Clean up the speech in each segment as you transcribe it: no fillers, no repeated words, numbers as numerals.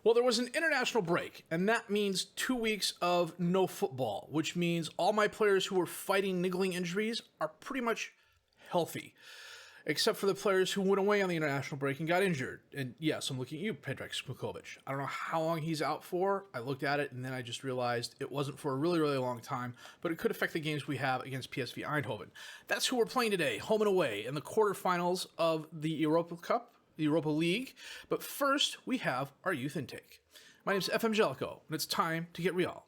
Well, there was an international break, and that means 2 weeks of no football, which means all my players who were fighting niggling injuries are pretty much healthy, except for the players who went away on the international break and got injured. And yes, I'm looking at you, Predrag Smukovic. I don't know how long he's out for. I looked at it, and then I just realized it wasn't for a really, really long time, but it could affect the games we have against PSV Eindhoven. That's who we're playing today, home and away, in the quarterfinals of the Europa Cup, the Europa League. But first, we have our youth intake. My name is FM20, and it's time to get real.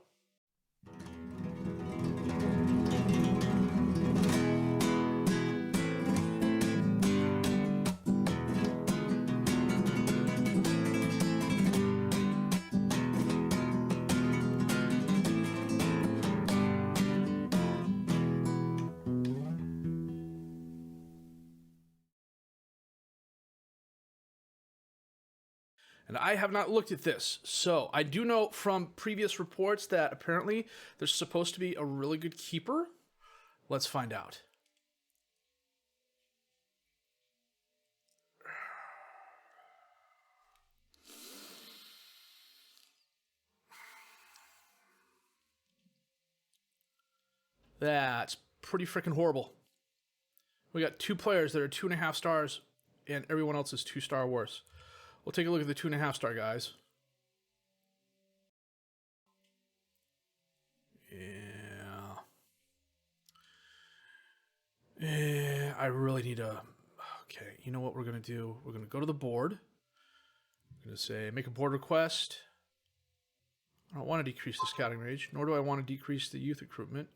And I have not looked at this, so I do know from previous reports that apparently there's supposed to be a really good keeper. Let's find out. That's pretty freaking horrible. We got 2 players that are 2.5 stars, and everyone else is 2-star worse. We'll take a look at the 2.5-star guys. Yeah, I really need a... Okay, you know what we're going to do? We're going to go to the board. I'm going to say, make a board request. I don't want to decrease the scouting range, nor do I want to decrease the youth recruitment.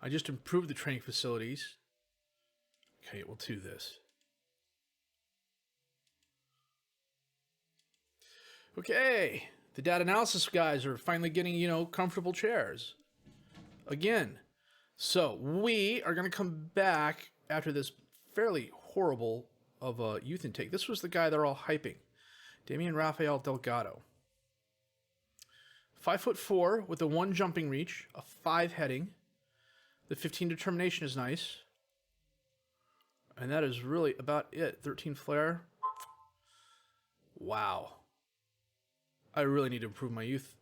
I just improved the training facilities. Okay, we'll do this. Okay, the data analysis guys are finally getting, comfortable chairs. Again. So, we are going to come back after this fairly horrible of a youth intake. This was the guy they're all hyping. Damian Rafael Delgado. 5'4" with a 1 jumping reach, a 5 heading. The 15 determination is nice. And that is really about it. 13 flare. Wow. I really need to improve my youth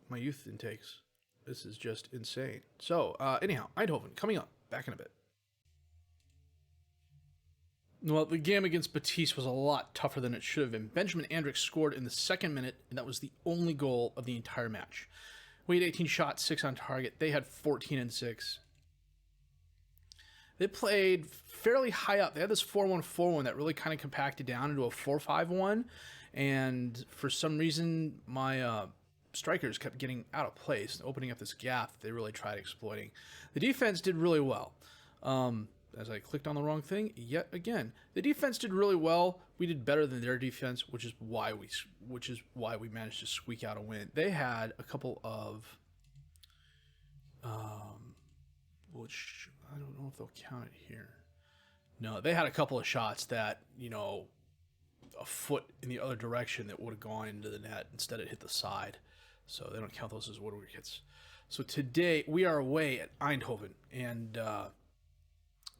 intakes. This is just insane. So, anyhow, Eindhoven coming up. Back in a bit. Well, the game against Batiste was a lot tougher than it should have been. Benjamin Andrich scored in the 2nd minute, and that was the only goal of the entire match. We had 18 shots, 6 on target. They had 14 and 6. They played fairly high up. They had this 4-1-4-1 that really kind of compacted down into a 4-5-1. And for some reason, my strikers kept getting out of place, opening up this gap that they really tried exploiting. The defense did really well. As I clicked on the wrong thing, yet again, the defense did really well. We did better than their defense, which is why we managed to squeak out a win. They had a couple of, which I don't know if they'll count it here. No, they had a couple of shots that, a foot in the other direction that would have gone into the net. Instead, it hit the side. So they don't count those as woodwork hits. So today, we are away at Eindhoven. And,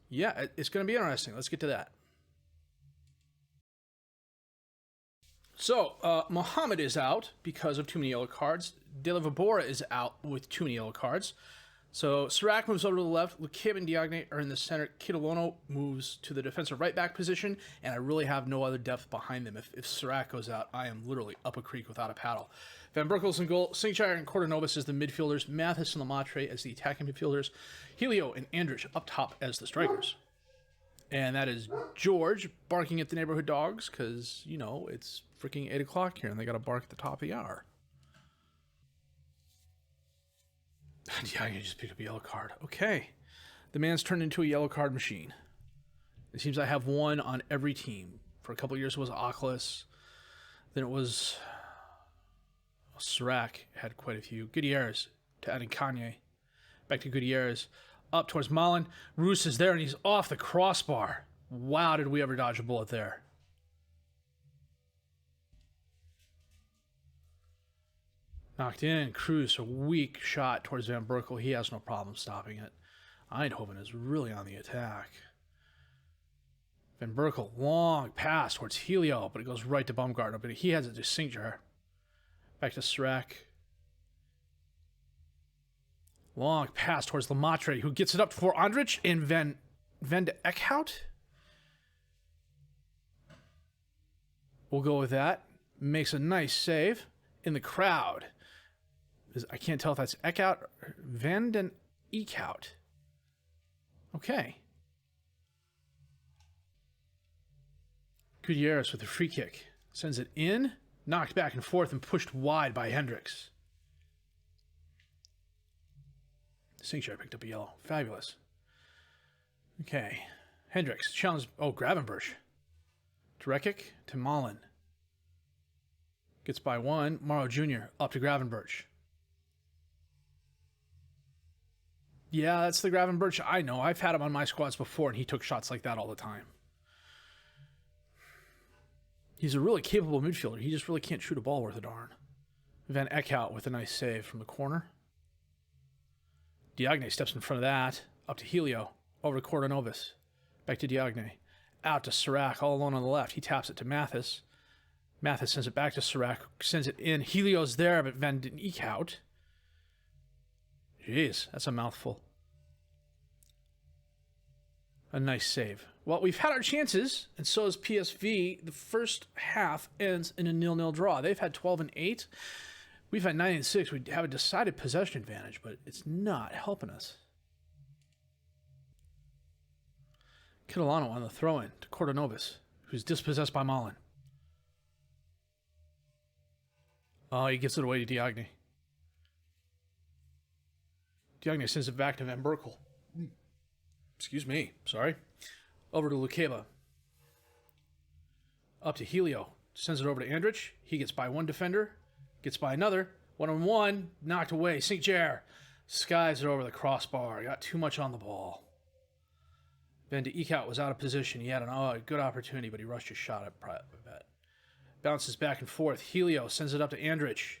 yeah, it's going to be interesting. Let's get to that. So, Mohamed is out because of too many yellow cards. De La Vibora is out with too many yellow cards. So, Sirac moves over to the left. Lukib and Diagne are in the center. Kitolono moves to the defensive right back position, and I really have no other depth behind them. If Sirac goes out, I am literally up a creek without a paddle. Van Berkel's in goal. Singshire and Cordonovas as the midfielders. Mathis and Lamatre as the attacking midfielders. Helio and Andrich up top as the strikers. And that is George barking at the neighborhood dogs because, it's freaking 8 o'clock here and they got to bark at the top of the hour. Yeah, I just picked up a yellow card. Okay. The man's turned into a yellow card machine. It seems I have one on every team. For a couple of years it was Oculus. Then it was Sirac had quite a few. Gutierrez to adding Kanye. Back to Gutierrez. Up towards Malin. Roos is there and he's off the crossbar. Wow, did we ever dodge a bullet there. Knocked in. Cruz, a weak shot towards Van Berkel. He has no problem stopping it. Eindhoven is really on the attack. Van Berkel, long pass towards Helio, but it goes right to Baumgartner. But he has it to Singer. Back to Serac. Long pass towards Lemaitre, who gets it up for Andrich and Van de Eekhout. We'll go with that. Makes a nice save in the crowd. I can't tell if that's Eekhout or Van den Eekhout. Okay. Gutierrez with a free kick. Sends it in. Knocked back and forth and pushed wide by Hendricks. Sinkshire picked up a yellow. Fabulous. Okay. Hendricks challenged. Oh, Gravenberch. To Rekic. To Mullen. Gets by one. Morrow Jr. up to Gravenberch. Yeah, that's the Gravenberch I know. I've had him on my squads before, and he took shots like that all the time. He's a really capable midfielder. He just really can't shoot a ball worth a darn. Van Eekhout with a nice save from the corner. Diagne steps in front of that. Up to Helio. Over to Cordonovis. Back to Diagne. Out to Serac, all alone on the left. He taps it to Mathis. Mathis sends it back to Serac. Sends it in. Helio's there, but Van den Eekhout. Jeez, that's a mouthful. A nice save. Well, we've had our chances, and so has PSV. The first half ends in a 0-0 draw. They've had 12 and 8. We've had 9 and 6. We have a decided possession advantage, but it's not helping us. Catalano on the throw-in to Cordonovis, who's dispossessed by Mullen. Oh, he gives it away to Diagne. Diagne sends it back to Van Berkel. Excuse me, sorry. Over to Lukeba. Up to Helio. Sends it over to Andrich. He gets by one defender. Gets by another. 1-on-1. Knocked away. Sinkjer skies it over the crossbar. Got too much on the ball. Van de Eekhout was out of position. He had a good opportunity, but he rushed his shot at bet. Bounces back and forth. Helio sends it up to Andrich.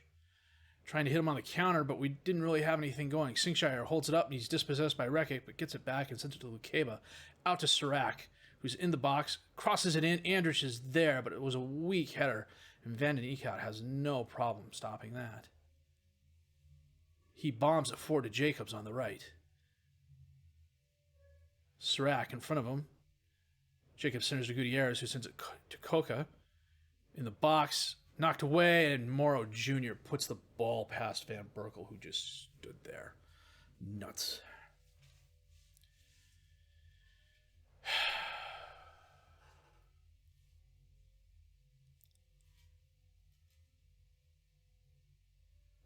Trying to hit him on the counter, but we didn't really have anything going. Sinkshire holds it up, and he's dispossessed by Rekic, but gets it back and sends it to Lukeba. Out to Serac, who's in the box. Crosses it in. Andrich is there, but it was a weak header. And Van den Eekhout has no problem stopping that. He bombs it forward to Jacobs on the right. Serac in front of him. Jacobs sends it to Gutierrez, who sends it to Coca. In the box. Knocked away, and Morrow Jr. puts the ball past Van Berkel, who just stood there. Nuts.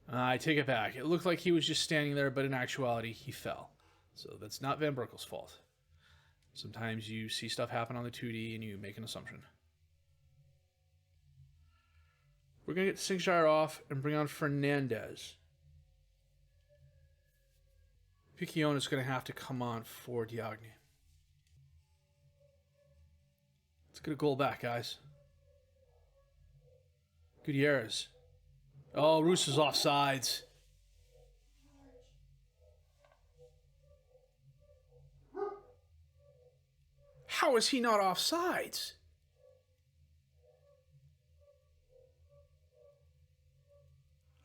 I take it back. It looked like he was just standing there, but in actuality, he fell. So that's not Van Berkel's fault. Sometimes you see stuff happen on the 2D, and you make an assumption. We're going to get Sinkshire off and bring on Fernandez. Piccione is going to have to come on for Diagne. Let's get a goal back, guys. Gutierrez. Oh, Roos is offsides. How is he not offsides?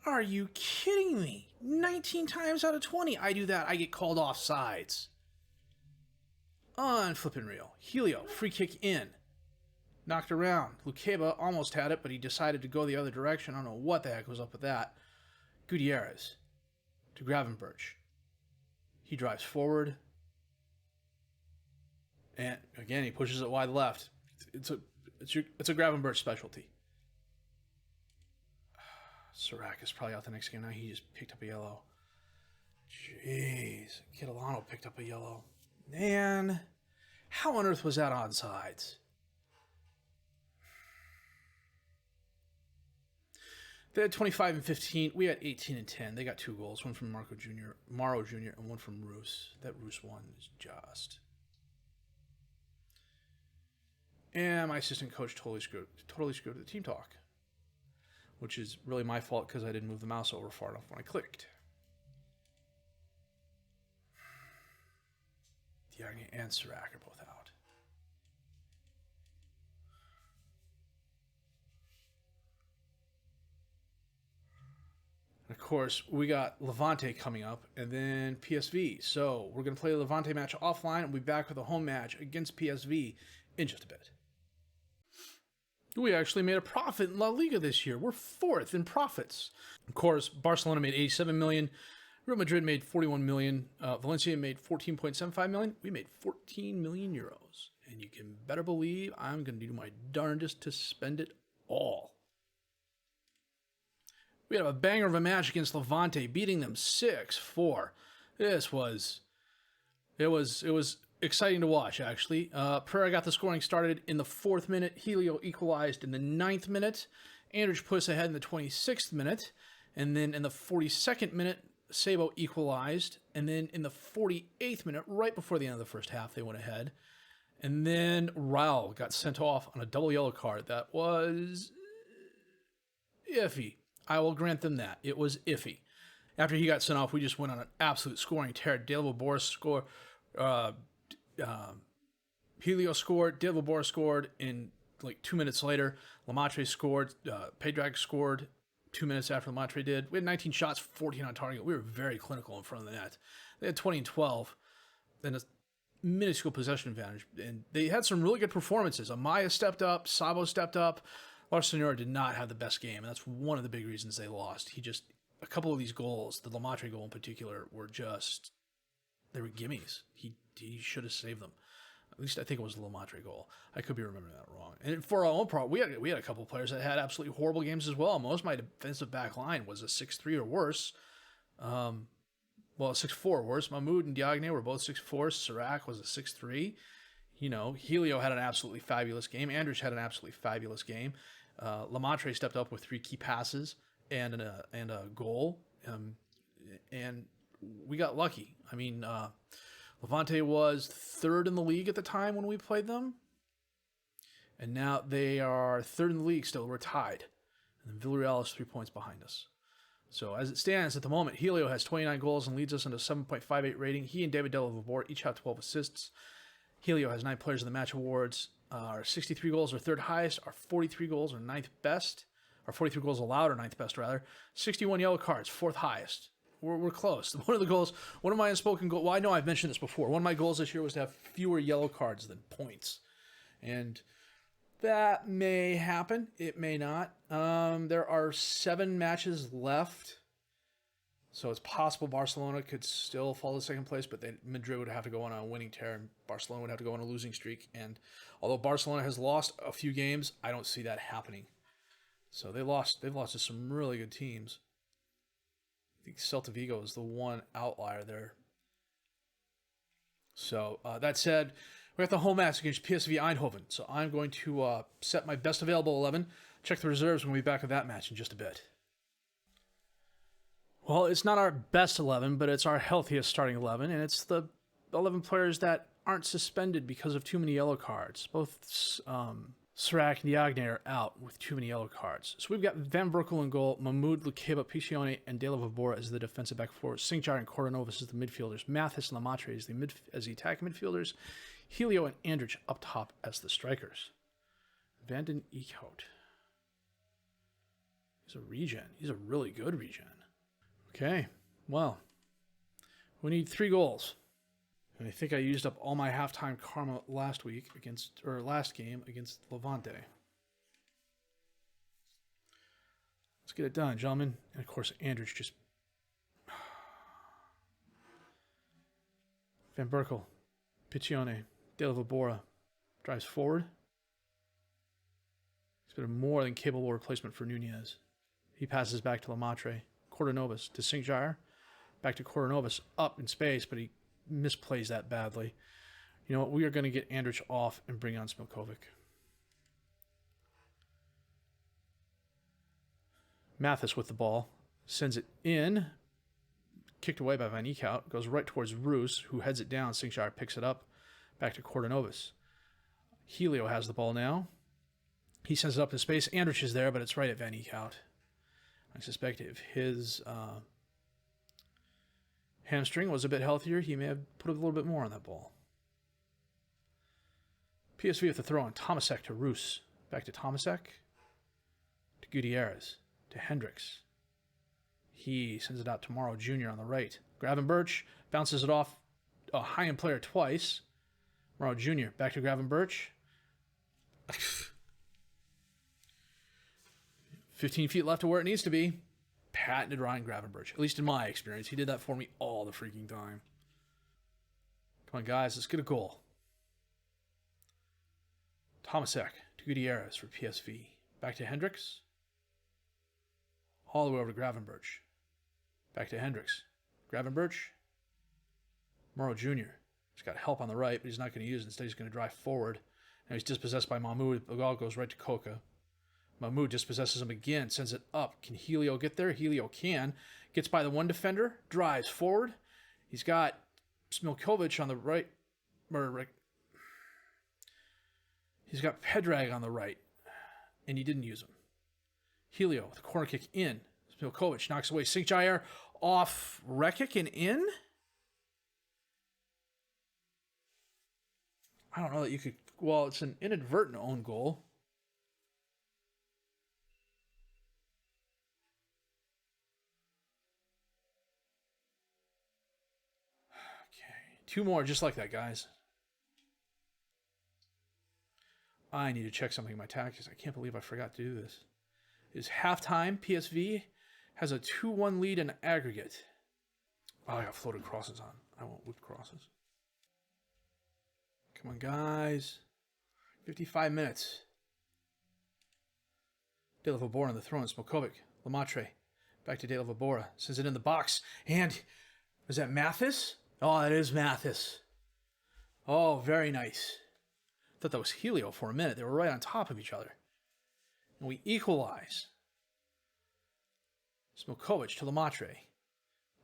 Are you kidding me? 19 times out of 20 I do that. I get called off sides. Unflippin' real. Helio, free kick in. Knocked around. Lukeba almost had it, but he decided to go the other direction. I don't know what the heck was up with that. Gutierrez to Gravenberch. He drives forward. And again, he pushes it wide left. It's a Gravenberch specialty. Serac is probably out the next game now. He just picked up a yellow. Jeez. Catalano picked up a yellow. Man, how on earth was that onside? They had 25 and 15. We had 18 and 10. They got 2 goals. One from Morrow Jr., and one from Roos. That Roos one is just. And my assistant coach totally screwed the team talk. Which is really my fault because I didn't move the mouse over far enough when I clicked. Diagne and Serac are both out. Of course, we got Levante coming up, and then PSV. So we're going to play the Levante match offline, and we'll be back with a home match against PSV in just a bit. We actually made a profit in La Liga this year. We're 4th in profits. Of course, Barcelona made 87 million. Real Madrid made 41 million. Valencia made 14.75 million. We made 14 million euros. And you can better believe I'm going to do my darndest to spend it all. We had a banger of a match against Levante, beating them 6-4. It was exciting to watch, actually. Pereira got the scoring started in the 4th minute. Helio equalized in the 9th minute. Andrich put us ahead in the 26th minute. And then in the 42nd minute, Sabo equalized. And then in the 48th minute, right before the end of the first half, they went ahead. And then Réal got sent off on a double yellow card. That was iffy. I will grant them that. It was iffy. After he got sent off, we just went on an absolute scoring tear. Delvo scored. Helio scored. Delvo scored in like 2 minutes later. Lemaitre scored. Pedrag scored 2 minutes after Lemaitre did. We had 19 shots, 14 on target. We were very clinical in front of the net. They had 20 and 12. Then a minuscule possession advantage. And they had some really good performances. Amaya stepped up. Sabo stepped up. Lars Senor did not have the best game, and that's one of the big reasons they lost. A couple of these goals, the Lemaitre goal in particular, they were gimmies. He should have saved them. At least I think it was the Lemaitre goal. I could be remembering that wrong. And for our own part, we had a couple of players that had absolutely horrible games as well. Most of my defensive back line was a 6-3 or worse. A 6-4 or worse. Mahmoud and Diagne were both 6-4. Sirac was a 6-3. Helio had an absolutely fabulous game. Andrich had an absolutely fabulous game. Lemaitre stepped up with 3 key passes and a goal. And we got lucky. I mean, Levante was 3rd in the league at the time when we played them. And now they are 3rd in the league still. We're tied. And then Villarreal is 3 points behind us. So as it stands at the moment, Helio has 29 goals and leads us into 7.58 rating. He and David Delavabor each have 12 assists. Helio has 9 players of the match awards. Our 63 goals are 3rd highest. Our 43 goals are 9th best. Our 43 goals allowed are 9th best, rather. 61 yellow cards, 4th highest. We're close. One of my unspoken goals, well, I know I've mentioned this before. One of my goals this year was to have fewer yellow cards than points. And that may happen. It may not. There are 7 matches left. So it's possible Barcelona could still fall to 2nd place, but Madrid would have to go on a winning tear, and Barcelona would have to go on a losing streak. And although Barcelona has lost a few games, I don't see that happening. So they've lost to some really good teams. I think Celta Vigo is the one outlier there. So that said, we got the home match against PSV Eindhoven. So I'm going to set my best available 11. Check the reserves when we be back with that match in just a bit. Well, it's not our best 11, but it's our healthiest starting 11, and it's the 11 players that aren't suspended because of too many yellow cards. Both Sirac and Diagne are out with too many yellow cards. So we've got Van Berkel in goal, Mahmoud, Lukeba, Piccione, and De La Vabora as the defensive back four, Singjar and Coronovas as the midfielders, Mathis and Lemaitre as the attacking midfielders, Helio and Andrich up top as the strikers. Van den Eekhout. He's a regen. He's a really good regen. Okay, well, we need 3 goals. And I think I used up all my halftime karma last game against Levante. Let's get it done, gentlemen. And of course, Andrich just... Van Berkel, Piccione, De La Vabora drives forward. He's been a more than capable replacement for Nunez. He passes back to Lemaitre. Coronovas to Singjar. Back to Coronovas up in space, but he misplays that badly. You know what? We are going to get Andrich off and bring on Smilkovic. Mathis with the ball. Sends it in. Kicked away by Van Eekhout. Goes right towards Roos, who heads it down. Singjar picks it up. Back to Coronovas. Helio has the ball now. He sends it up in space. Andrich is there, but it's right at Van Eekhout. I suspect if his hamstring was a bit healthier, he may have put a little bit more on that ball. PSV with the throw on. Tomasek to Roos. Back to Tomasek. To Gutierrez. To Hendricks. He sends it out to Morrow Jr. on the right. Gravenberch bounces it off a high-end player twice. Morrow Jr. back to Gravenberch. 15 feet left to where it needs to be. Patented Ryan Gravenberch. At least in my experience. He did that for me all the freaking time. Come on, guys. Let's get a goal. Tomasek to Gutierrez for PSV. Back to Hendricks. All the way over to Gravenberch. Back to Hendricks. Gravenberch. Morrow Jr. He's got help on the right, but he's not going to use it. Instead, he's going to drive forward. Now he's dispossessed by Mahmoud. The ball goes right to Coca. Mahmoud dispossesses him again, sends it up. Can Helio get there? Helio can. Gets by the one defender, drives forward. He's got Smilkovic on the right. He's got Pedrag on the right, and he didn't use him. Helio with a corner kick in. Smilkovic knocks away St. Jair off Rekic and in. I don't know that you could... Well, it's an inadvertent own goal. Okay. 2 more just like that, guys. I need to check something in my tactics. I can't believe I forgot to do this. It's halftime. PSV has a 2-1 lead in aggregate. Oh, I got floated crosses on. I want whipped crosses. Come on, guys. 55 minutes. De La Vabora on the throw in. Smokovic. Lemaitre. Back to De La Vabora. Sends it in the box. And is that Mathis? Oh, that is Mathis. Oh, very nice. Thought that was Helio for a minute. They were right on top of each other. And we equalize. Smokovic to Lemaitre.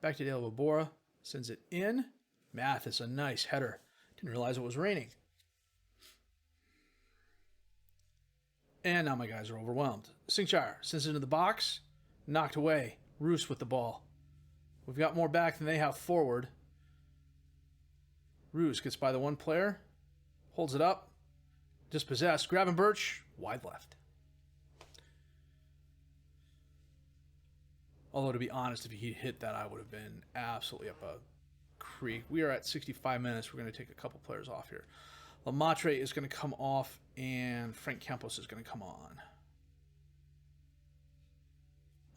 Back to De La Vabora. Sends it in. Mathis, a nice header. Didn't realize it was raining. And now my guys are overwhelmed. Sinkshire sends it into the box. Knocked away. Roos with the ball. We've got more back than they have forward. Roos gets by the one player. Holds it up. Dispossessed. Gravenberch. Wide left. Although, to be honest, if he hit that, I would have been absolutely up a creek. We are at 65 minutes. We're going to take a couple players off here. Lemaitre is going to come off, and Frank Campos is going to come on.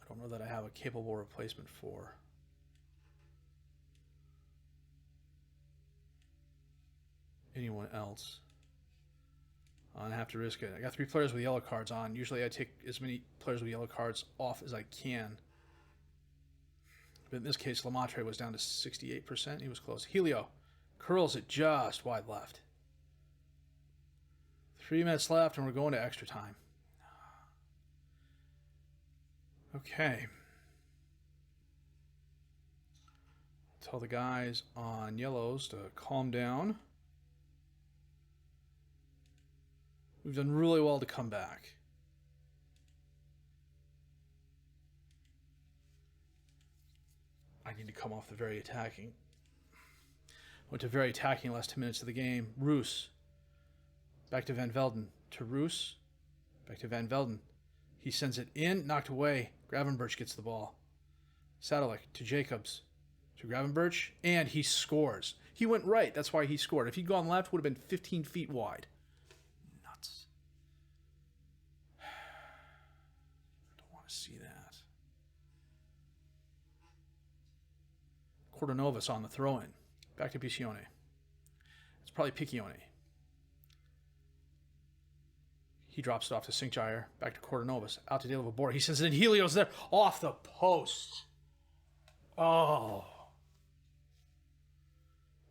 I don't know that I have a capable replacement for anyone else. I'm going to have to risk it. I got 3 players with yellow cards on. Usually I take as many players with yellow cards off as I can. But in this case, Lemaitre was down to 68%. He was close. Helio curls it just wide left. 3 minutes left, and we're going to extra time. Okay. Tell the guys on yellows to calm down. We've done really well to come back. I need to come off the very attacking. Went to very attacking last 10 minutes of the game. Roos. Back to Van Velden. To Roos. Back to Van Velden. He sends it in. Knocked away. Gravenberch gets the ball. Sadalek to Jacobs. To Gravenberch. And he scores. He went right. That's why he scored. If he'd gone left, it would have been 15 feet wide. Nuts. I don't want to see that. Cordonovas on the throw-in. Back to Piccione. It's probably Piccione. He drops it off to Sinkjaer. Back to Cordonovas. Out to De La Vabora. He sends it in. Helio's there. Off the post. Oh.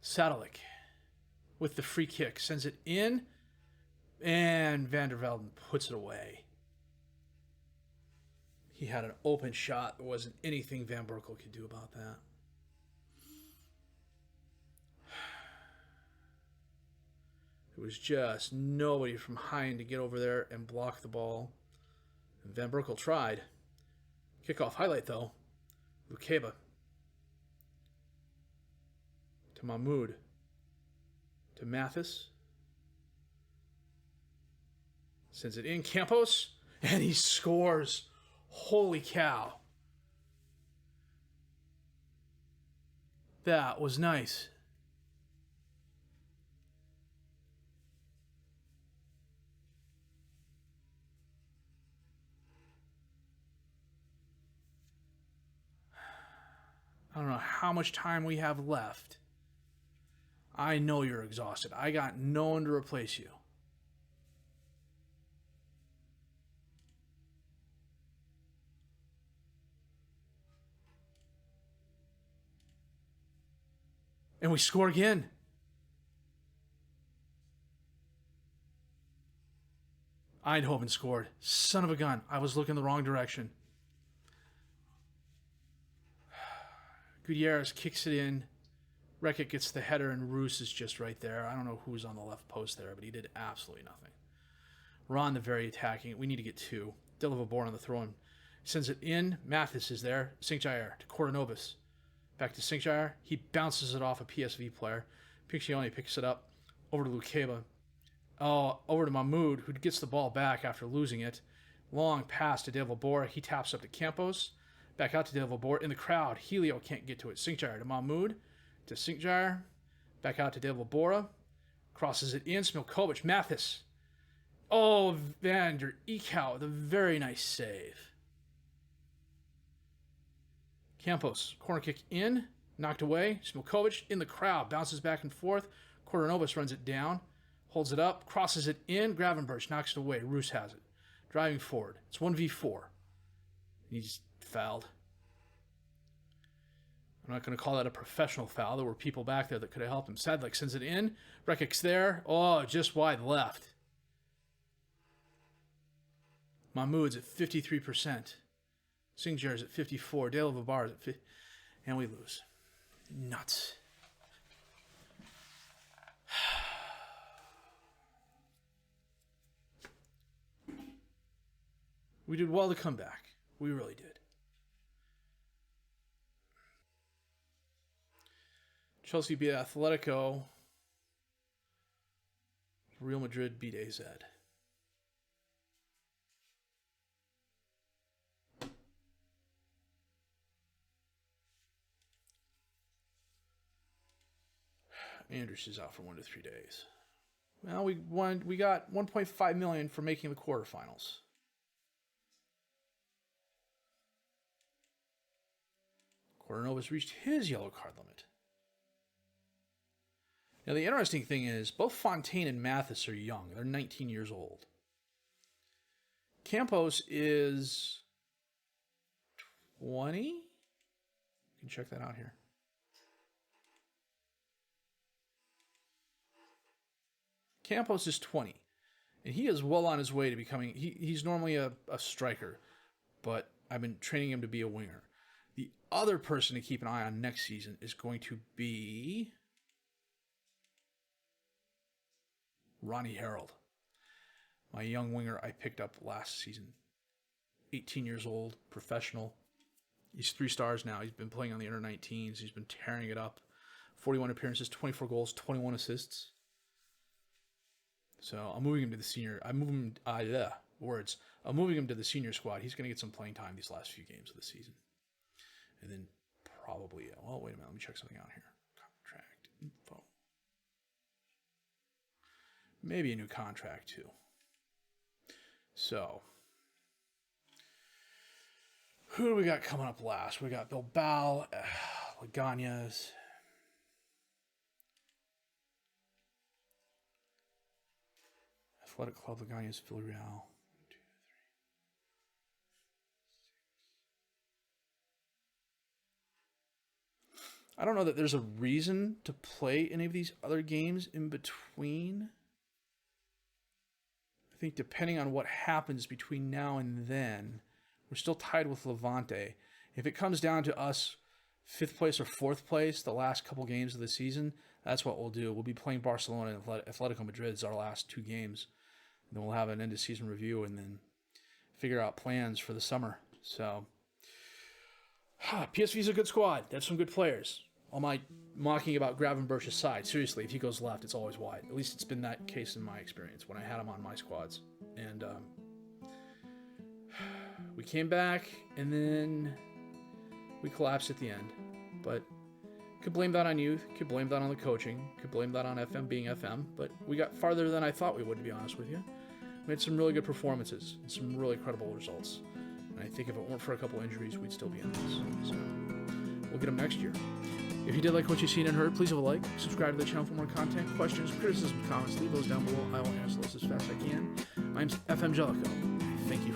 Sadalik with the free kick. Sends it in. And Van der Velden puts it away. He had an open shot. There wasn't anything Van Berkel could do about that. It was just nobody from Hein to get over there and block the ball. And Van Berkel tried. Kickoff highlight, though. Lukeba. To Mahmoud. To Mathis. Sends it in. Campos. And he scores. Holy cow. That was nice. I don't know how much time we have left. I know you're exhausted. I got no one to replace you. And we score again. Eindhoven scored. Son of a gun. I was looking the wrong direction. Gutierrez kicks it in. Rekik gets the header, and Roos is just right there. I don't know who's on the left post there, but he did absolutely nothing. Ron, the very attacking. We need to get two. Delavabor on the throw-in. Sends it in. Mathis is there. St. Jair to Coronovas. Back to St. Jair. He bounces it off a PSV player. Piccioni picks it up. Over to Lukeba. Oh, over to Mahmoud, who gets the ball back after losing it. Long pass to Delavabor. He taps up to Campos. Back out to Delavabor. In the crowd, Helio can't get to it. St. Jair to Mahmoud. To St. Jair. Back out to Delavabora. Crosses it in. Smilkovic. Mathis. Oh, Van der Eekhout with a very nice save. Campos. Corner kick in. Knocked away. Smilkovic in the crowd. Bounces back and forth. Cordonovas runs it down. Holds it up. Crosses it in. Gravenberch knocks it away. Roos has it. Driving forward. It's 1v4. He's fouled. I'm not going to call that a professional foul. There were people back there that could have helped him. Sadlik sends it in. Rekik's there. Oh, just wide left. Mahmoud's at 53%. Singjar's at 54. Delavabor is at 50. And we lose. Nuts. We did well to come back. We really did. Chelsea beat Atletico. Real Madrid beat AZ. Andrews is out for 1 to 3 days. Well, we got $1.5 million for making the quarterfinals. Coronovas reached his yellow card limit. Now, the interesting thing is, both Fontaine and Mathis are young. They're 19 years old. Campos is 20? You can check that out here. Campos is 20. And he is well on his way to becoming... He's normally a striker, but I've been training him to be a winger. The other person to keep an eye on next season is going to be Ronnie Harold, my young winger I picked up last season. 18 years old, professional. He's 3 stars now. He's been playing on the under-19s. He's been tearing it up. 41 appearances, 24 goals, 21 assists. So I'm moving him to the senior. I'm moving him to the senior squad. He's going to get some playing time these last few games of the season. And then probably, well, wait a minute. Let me check something out here. Contract info. Maybe a new contract too. So, who do we got coming up last? We got Bilbao, Leganes. Athletic Club, Leganes, Villarreal. I don't know that there's a reason to play any of these other games in between. I think depending on what happens between now and then, we're still tied with Levante. If it comes down to us 5th place or 4th place the last couple games of the season, that's what we'll do. We'll be playing Barcelona and Atletico Madrid our last 2 games. And then we'll have an end-of-season review and then figure out plans for the summer. So, PSV's a good squad. They have some good players. All my mocking about Gravenberch's side. Seriously, if he goes left, it's always wide. At least it's been that case in my experience when I had him on my squads. And we came back, and then we collapsed at the end. But Could blame that on youth, could blame that on the coaching, could blame that on FM being FM, but we got farther than I thought we would, to be honest with you. We had some really good performances and some really credible results. And I think if it weren't for a couple injuries, we'd still be in this. So we'll get them next year. If you did like what you've seen and heard, please leave a like, subscribe to the channel for more content, questions, criticism, comments, leave those down below. I will answer those as fast as I can. My name's FM Jellico. Thank you